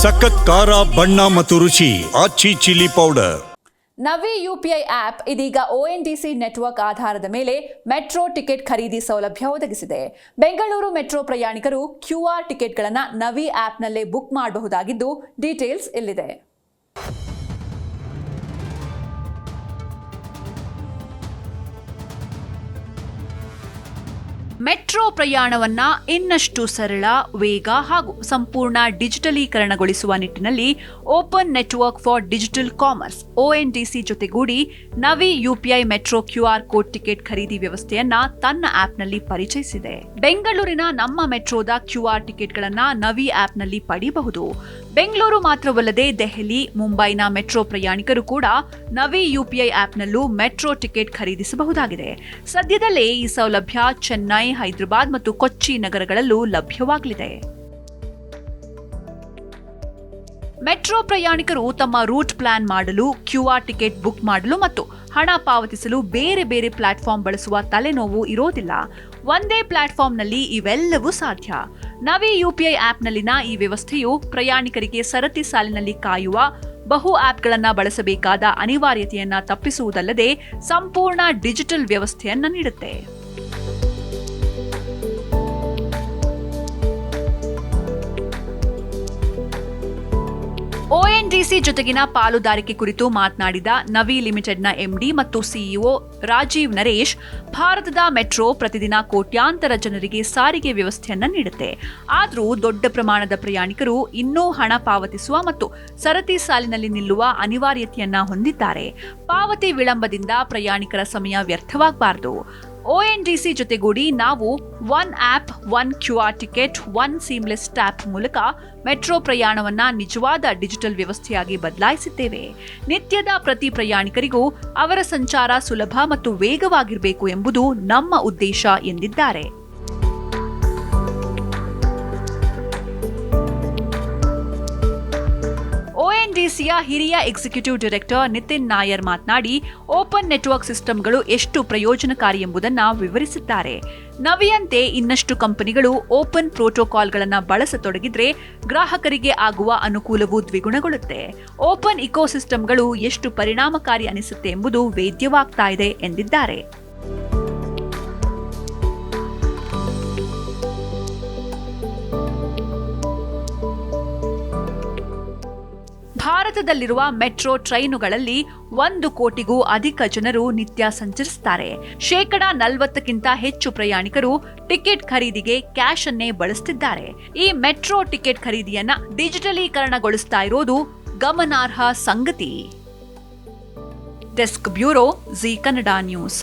ಸಖತ್ ಖಾರ ಬಣ್ಣ ಮತ್ತು ರುಚಿ ಆಚಿ ಚಿಲ್ಲಿ ಪೌಡರ್. ನವಿ ಯುಪಿಐ ಆಪ್ ಇದೀಗ ONDC ನೆಟ್ವರ್ಕ್ ಆಧಾರದ ಮೇಲೆ ಮೆಟ್ರೋ ಟಿಕೆಟ್ ಖರೀದಿ ಸೌಲಭ್ಯ ಒದಗಿಸಿದೆ. ಬೆಂಗಳೂರು ಮೆಟ್ರೋ ಪ್ರಯಾಣಿಕರು QR ಟಿಕೆಟ್ಗಳನ್ನು ನವಿ ಆಪ್ನಲ್ಲೇ ಬುಕ್ ಮಾಡಬಹುದಾಗಿದ್ದು, ಡೀಟೇಲ್ಸ್ ಇಲ್ಲಿದೆ. ಮೆಟ್ರೋ ಪ್ರಯಾಣವನ್ನ ಇನ್ನಷ್ಟು ಸರಳ, ವೇಗ ಹಾಗೂ ಸಂಪೂರ್ಣ ಡಿಜಿಟಲೀಕರಣಗೊಳಿಸುವ ನಿಟ್ಟಿನಲ್ಲಿ open network for digital commerce ONDC ಜೊತೆಗೂಡಿ ನವಿ UPI metro QR code ticket ಖರೀದಿ ವ್ಯವಸ್ಥೆಯನ್ನ ತನ್ನ ಆಪ್ನಲ್ಲಿ ಪರಿಚಯಿಸಿದೆ. ಬೆಂಗಳೂರಿನ ನಮ್ಮ ಮೆಟ್ರೋದ QR ಟಿಕೆಟ್ಗಳನ್ನ ನವಿ ಆಪ್ನಲ್ಲಿ ಪಡೆಯಬಹುದು. ಬೆಂಗಳೂರು ಮಾತ್ರವಲ್ಲದೆ ದೆಹಲಿ, ಮುಂಬೈನ ಮೆಟ್ರೋ ಪ್ರಯಾಣಿಕರು ಕೂಡ ನವಿ UPI ಆಪ್ನಲ್ಲೂ ಮೆಟ್ರೋ ಟಿಕೆಟ್ ಖರೀದಿಸಬಹುದಾಗಿದೆ. ಸದ್ಯದಲ್ಲೇ ಈ ಸೌಲಭ್ಯ ಚೆನ್ನೈ, ಹೈದರಾಬಾದ್ ಮತ್ತು ಕೊಚ್ಚಿ ನಗರಗಳಲ್ಲೂ ಲಭ್ಯವಾಗಲಿದೆ. ಮೆಟ್ರೋ ಪ್ರಯಾಣಿಕರು ತಮ್ಮ ರೂಟ್ ಪ್ಲಾನ್ ಮಾಡಲು, QR ಟಿಕೆಟ್ ಬುಕ್ ಮಾಡಲು ಮತ್ತು ಹಣ ಪಾವತಿಸಲು ಬೇರೆ ಬೇರೆ ಪ್ಲಾಟ್ಫಾರ್ಮ್ ಬಳಸುವ ತಲೆನೋವು ಇರೋದಿಲ್ಲ. ಒಂದೇ ಪ್ಲಾಟ್ಫಾರ್ಮ್ನಲ್ಲಿ ಇವೆಲ್ಲವೂ ಸಾಧ್ಯ. ನವಿ UPI ಆಪ್ನಲ್ಲಿನ ಈ ವ್ಯವಸ್ಥೆಯು ಪ್ರಯಾಣಿಕರಿಗೆ ಸರತಿ ಸಾಲಿನಲ್ಲಿ ಕಾಯುವ, ಬಹು ಆಪ್ಗಳನ್ನು ಬಳಸಬೇಕಾದ ಅನಿವಾರ್ಯತೆಯನ್ನ ತಪ್ಪಿಸುವುದಲ್ಲದೆ ಸಂಪೂರ್ಣ ಡಿಜಿಟಲ್ ವ್ಯವಸ್ಥೆಯನ್ನ ನೀಡುತ್ತೆ. ONDC ಜೊತೆಗಿನ ಪಾಲುದಾರಿಕೆ ಕುರಿತು ಮಾತನಾಡಿದ ನವಿ ಲಿಮಿಟೆಡ್ನ MD ಮತ್ತು CEO ರಾಜೀವ್ ನರೇಶ್, ಭಾರತದ ಮೆಟ್ರೋ ಪ್ರತಿದಿನ ಕೋಟ್ಯಾಂತರ ಜನರಿಗೆ ಸಾರಿಗೆ ವ್ಯವಸ್ಥೆಯನ್ನ ನೀಡುತ್ತೆ. ಆದರೂ ದೊಡ್ಡ ಪ್ರಮಾಣದ ಪ್ರಯಾಣಿಕರು ಇನ್ನೂ ಹಣ ಪಾವತಿಸುವ ಮತ್ತು ಸರತಿ ಸಾಲಿನಲ್ಲಿ ನಿಲ್ಲುವ ಅನಿವಾರ್ಯತೆಯನ್ನ ಹೊಂದಿದ್ದಾರೆ. ಪಾವತಿ ವಿಳಂಬದಿಂದ ಪ್ರಯಾಣಿಕರ ಸಮಯ ವ್ಯರ್ಥವಾಗಬಾರದು. ONDC ಜೊತೆಗೂಡಿ ನಾವು one app, one QR ticket, one seamless tap ಮೂಲಕ ಮೆಟ್ರೋ ಪ್ರಯಾಣವನ್ನ ನಿಜವಾದ ಡಿಜಿಟಲ್ ವ್ಯವಸ್ಥೆಯಾಗಿ ಬದಲಾಯಿಸಿದ್ದೇವೆ. ನಿತ್ಯದ ಪ್ರತಿ ಪ್ರಯಾಣಿಕರಿಗೂ ಅವರ ಸಂಚಾರ ಸುಲಭ ಮತ್ತು ವೇಗವಾಗಿರಬೇಕು ಎಂಬುದು ನಮ್ಮ ಉದ್ದೇಶ ಎಂದಿದ್ದಾರೆ. ONDCಯ ಹಿರಿಯ ಎಕ್ಸಿಕ್ಯೂಟಿವ್ ಡೈರೆಕ್ಟರ್ ನಿತಿನ್ ನಾಯರ್ ಮಾತನಾಡಿ, ಓಪನ್ ನೆಟ್ವರ್ಕ್ ಸಿಸ್ಟಮ್ಗಳು ಎಷ್ಟು ಪ್ರಯೋಜನಕಾರಿ ಎಂಬುದನ್ನು ವಿವರಿಸಿದ್ದಾರೆ. ನವಿಯಂತೆ ಇನ್ನಷ್ಟು ಕಂಪನಿಗಳು ಓಪನ್ ಪ್ರೋಟೋಕಾಲ್ಗಳನ್ನು ಬಳಸತೊಡಗಿದ್ರೆ ಗ್ರಾಹಕರಿಗೆ ಆಗುವ ಅನುಕೂಲವೂ ದ್ವಿಗುಣಗೊಳ್ಳುತ್ತೆ. ಓಪನ್ ಇಕೋಸಿಸ್ಟಮ್ಗಳು ಎಷ್ಟು ಪರಿಣಾಮಕಾರಿ ಅನಿಸುತ್ತೆ ಎಂಬುದು ವೇದ್ಯವಾಗ್ತಾ ಇದೆ ಎಂದಿದ್ದಾರೆ. ಭಾರತದಲ್ಲಿರುವ ಮೆಟ್ರೋ ಟ್ರೈನುಗಳಲ್ಲಿ 1 ಕೋಟಿಗೂ ಅಧಿಕ ಜನರು ನಿತ್ಯ ಸಂಚರಿಸುತ್ತಾರೆ. 40%ಕ್ಕಿಂತ ಹೆಚ್ಚು ಪ್ರಯಾಣಿಕರು ಟಿಕೆಟ್ ಖರೀದಿಗೆ ಕ್ಯಾಶ್ ಅನ್ನೇ ಬಳಸುತ್ತಿದ್ದಾರೆ. ಈ ಮೆಟ್ರೋ ಟಿಕೆಟ್ ಖರೀದಿಯನ್ನ ಡಿಜಿಟಲೀಕರಣಗೊಳಿಸ್ತಾ ಇರೋದು ಗಮನಾರ್ಹ ಸಂಗತಿ. Desk bureau, G Kannada news.